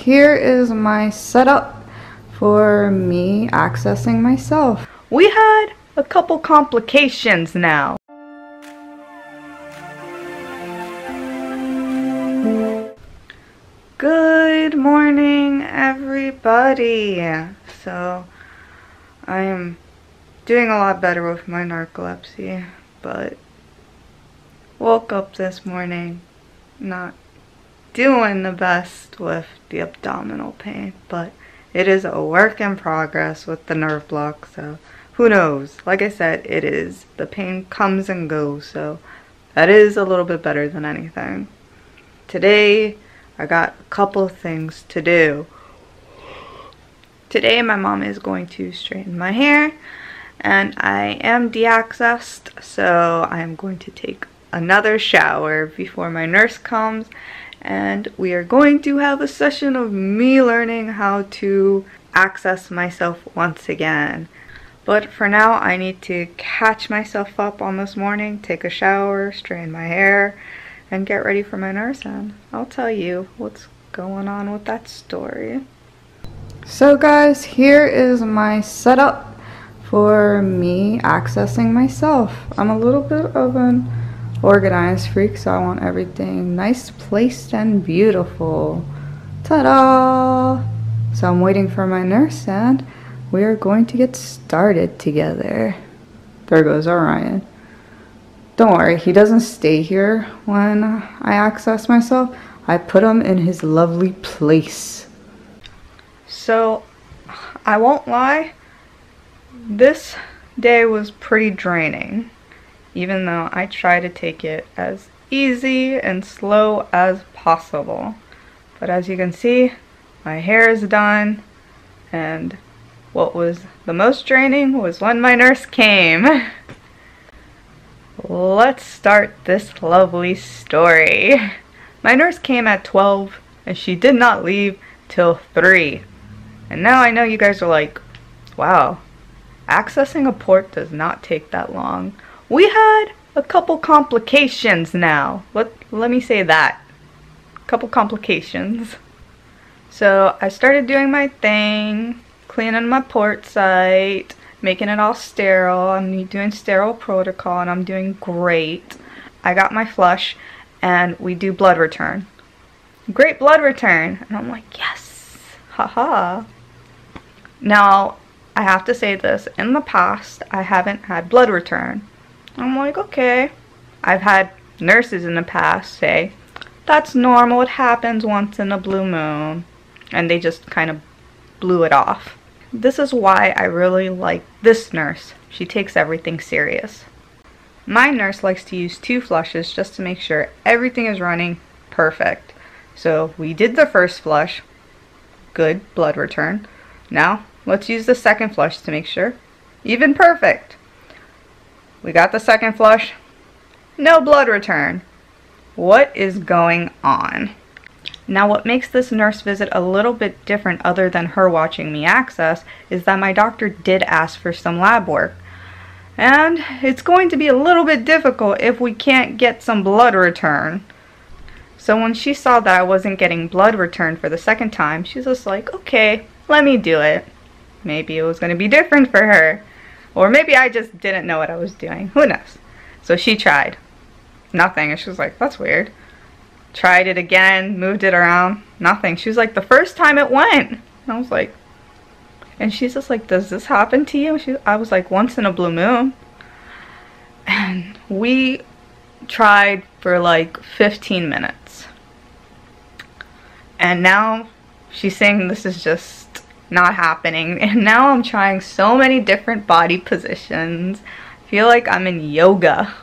here is my setup for me accessing myself. We had a couple complications now. Good morning, everybody. So, I am doing a lot better with my narcolepsy, but woke up this morning not doing the best with the abdominal pain, but it is a work in progress with the nerve block, so who knows. Like I said, the pain comes and goes, so that is a little bit better than anything. Today I got a couple things to do. Today my mom is going to straighten my hair, and I am deaccessed, so I'm going to take another shower before my nurse comes, and we are going to have a session of me learning how to access myself once again. But for now, I need to catch myself up on this morning, take a shower, straighten my hair, and get ready for my nurse, and I'll tell you what's going on with that story. So guys, here is my setup for me accessing myself. I'm a little bit of an organized freak, so I want everything nice, placed, and beautiful. Ta-da! So I'm waiting for my nurse, and we are going to get started together. There goes Orion. Don't worry, he doesn't stay here when I access myself. I put him in his lovely place. So, I won't lie, this day was pretty draining, even though I try to take it as easy and slow as possible. But as you can see, my hair is done, and what was the most draining was when my nurse came. Let's start this lovely story. My nurse came at 12, and she did not leave till 3. And now I know you guys are like, wow, accessing a port does not take that long. We had a couple complications now. Let me say that. A couple complications. So I started doing my thing, cleaning my port site, making it all sterile. I'm doing sterile protocol, and I'm doing great. I got my flush, and we do blood return. Great blood return. And I'm like, yes, haha. Now, I have to say this, in the past, I haven't had blood return. I'm like, okay. I've had nurses in the past say, that's normal, it happens once in a blue moon. And they just kind of blew it off. This is why I really like this nurse. She takes everything serious. My nurse likes to use 2 flushes just to make sure everything is running perfect. So we did the first flush. Good blood return. Now, let's use the second flush to make sure. Even perfect. We got the second flush. No blood return. What is going on? Now, what makes this nurse visit a little bit different other than her watching me access is that my doctor did ask for some lab work. And it's going to be a little bit difficult if we can't get some blood return. So when she saw that I wasn't getting blood return for the second time, she's just like, okay, let me do it. Maybe it was going to be different for her. Or maybe I just didn't know what I was doing. Who knows? So she tried. Nothing. And she was like, that's weird. Tried it again, moved it around. Nothing. She was like, the first time it went. And I was like, and she's just like, does this happen to you? I was like, once in a blue moon. And we tried for like 15 minutes. And now she's saying this is just not happening. And now I'm trying so many different body positions. I feel like I'm in yoga.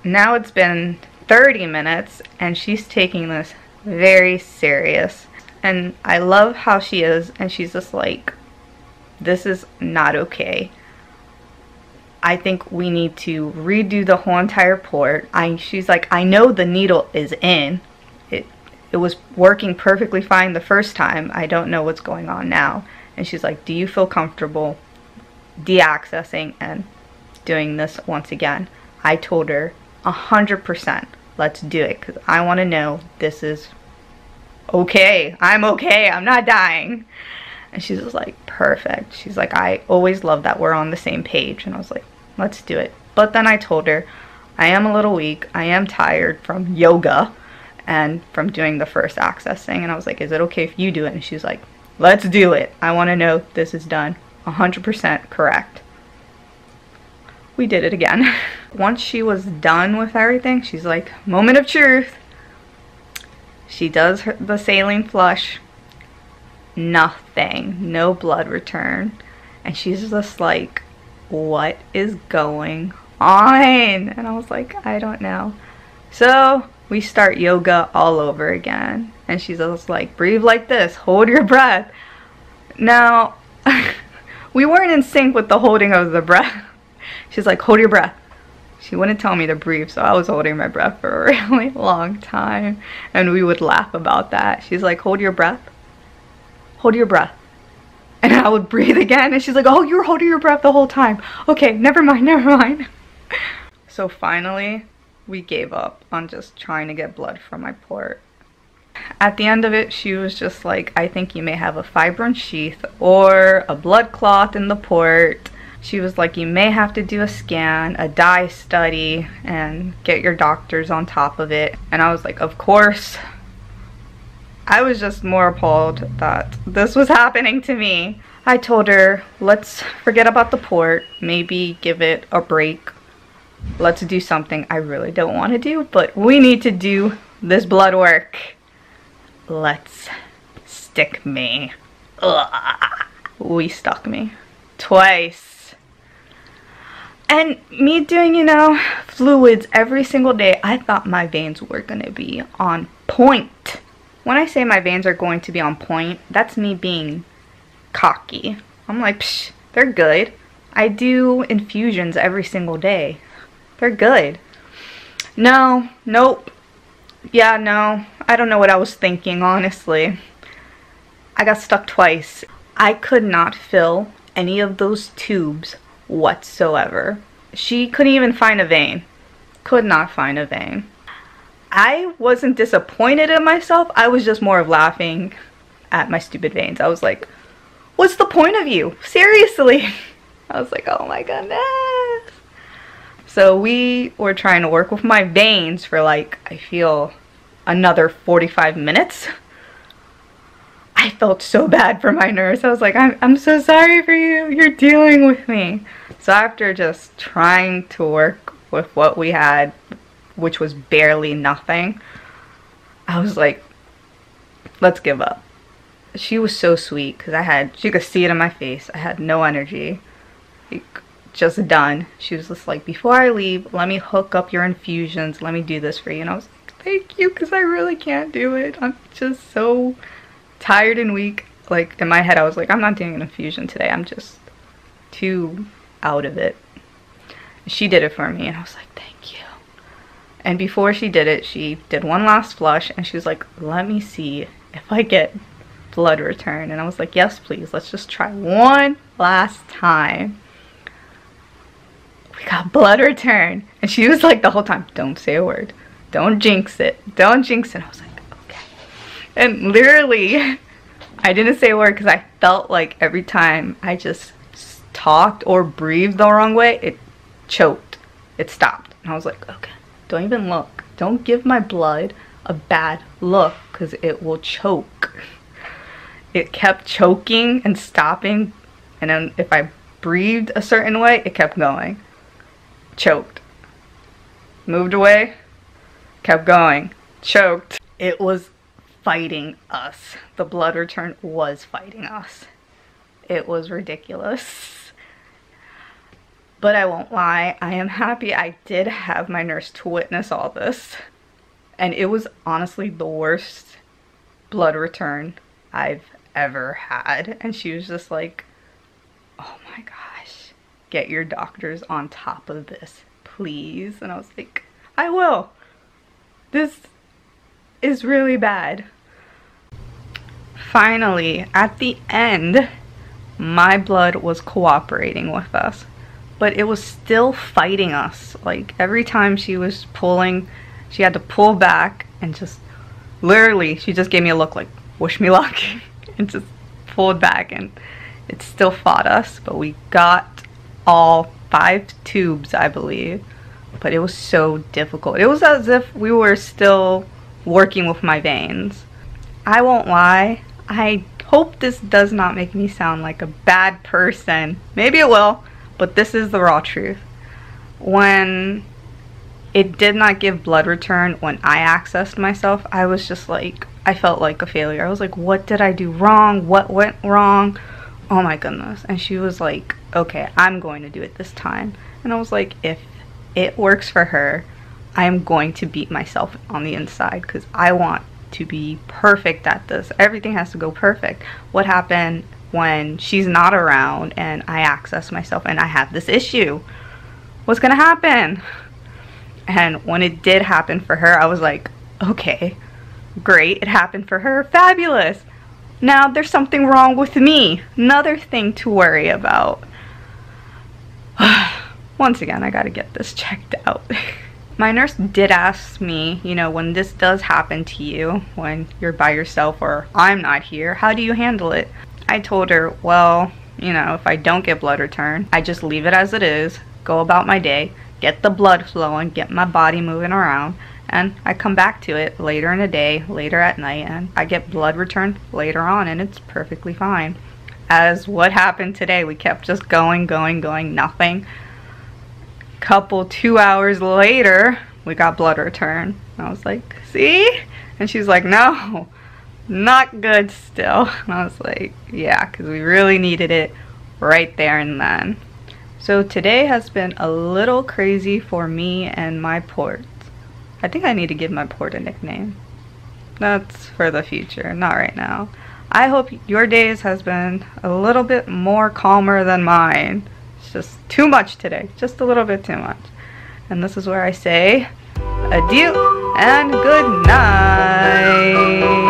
Now it's been 30 minutes and she's taking this very serious. And I love how she is, and she's just like, this is not okay. I think we need to redo the whole entire port. She's like, I know the needle is in. It was working perfectly fine the first time. I don't know what's going on now. And she's like, do you feel comfortable deaccessing and doing this once again? I told her 100%, let's do it, because I want to know this is okay, I'm okay, I'm not dying. And she's just like, perfect. She's like, I always love that we're on the same page. And I was like, let's do it. But then I told her, I am a little weak. I am tired from yoga and from doing the first access thing. And I was like, is it okay if you do it? And she's like, let's do it. I want to know this is done 100% correct. We did it again. Once she was done with everything, she's like, moment of truth. She does the saline flush. Nothing. No blood return. And she's just like, what is going on? And I was like, I don't know. So we start yoga all over again. And she's just like, breathe like this. Hold your breath. Now, we weren't in sync with the holding of the breath. She's like, hold your breath. She wouldn't tell me to breathe, so I was holding my breath for a really long time. And we would laugh about that. She's like, hold your breath. Hold your breath. And I would breathe again. And she's like, oh, you were holding your breath the whole time. Okay, never mind, never mind. So finally, we gave up on just trying to get blood from my port. At the end of it, she was just like, I think you may have a fibrin sheath or a blood clot in the port. She was like, you may have to do a scan, a dye study, and get your doctors on top of it. And I was like, of course. I was just more appalled that this was happening to me. I told her, let's forget about the port, maybe give it a break. Let's do something I really don't want to do, but we need to do this blood work. Let's stick me. Ugh. We stuck me twice. And me doing, you know, fluids every single day, I thought my veins were gonna be on point. When I say my veins are going to be on point, that's me being cocky. I'm like, psh, they're good. I do infusions every single day. They're good. No, nope. Yeah, no. I don't know what I was thinking, honestly. I got stuck twice. I could not fill any of those tubes whatsoever. She couldn't even find a vein. Could not find a vein. I wasn't disappointed in myself. I was just more of laughing at my stupid veins. I was like, what's the point of you? Seriously. I was like, oh my goodness. So we were trying to work with my veins for like, I feel, another 45 minutes. I felt so bad for my nurse. I was like, I'm so sorry for you. You're dealing with me. So after just trying to work with what we had, which was barely nothing, I was like, let's give up. She was so sweet because she could see it in my face. I had no energy. Like, just done. She was just like, before I leave, let me hook up your infusions. Let me do this for you. And I was like, thank you, because I really can't do it. I'm just so tired and weak. Like, in my head, I was like, I'm not doing an infusion today. I'm just too out of it. She did it for me, and I was like, thank you. And before she did it, she did one last flush, and she was like, let me see if I get blood return. And I was like, yes, please. Let's just try one last time. We got blood return. And she was like the whole time, don't say a word. Don't jinx it. Don't jinx it. And I was like, okay. And literally, I didn't say a word because I felt like every time I just talked or breathed the wrong way, it choked. It stopped. And I was like, okay, don't even look. Don't give my blood a bad look because it will choke. It kept choking and stopping. And then if I breathed a certain way, it kept going. Choked. Moved away. Kept going. Choked. It was fighting us. The blood return was fighting us. It was ridiculous. But I won't lie, I am happy I did have my nurse to witness all this. And it was honestly the worst blood return I've ever had. And she was just like, oh my gosh, get your doctors on top of this, please. And I was like, I will. This is really bad. Finally, at the end, my blood was cooperating with us. But it was still fighting us. Like, every time she was pulling, she had to pull back and just Literally, she just gave me a look like, wish me luck, and just pulled back, and it still fought us, but we got all 5 tubes, I believe. But it was so difficult. It was as if we were still working with my veins. I won't lie, I hope this does not make me sound like a bad person. Maybe it will, but this is the raw truth. When it did not give blood return when I accessed myself, I was just like, I felt like a failure. I was like, what did I do wrong? What went wrong? Oh my goodness. And she was like, okay, I'm going to do it this time. And I was like, if it works for her, I am going to beat myself on the inside because I want to be perfect at this. Everything has to go perfect. What happened when she's not around and I access myself and I have this issue? What's gonna happen? And when it did happen for her, I was like, okay, great, it happened for her, fabulous. Now there's something wrong with me, another thing to worry about. Once again, I gotta get this checked out. My nurse did ask me, you know, when this does happen to you, when you're by yourself or I'm not here, how do you handle it? I told her, well, you know, if I don't get blood return, I just leave it as it is, go about my day, get the blood flowing, get my body moving around, and I come back to it later in the day, later at night, and I get blood return later on, and it's perfectly fine. As what happened today, we kept just going, nothing. Couple 2 hours later, we got blood return. I was like, see? And she's like, no, not good still. And I was like, yeah, because we really needed it right there and then. So today has been a little crazy for me and my port. I think I need to give my port a nickname. That's for the future, not right now. I hope your days has been a little bit more calmer than mine. It's just too much today, just a little bit too much. And this is where I say adieu and good night.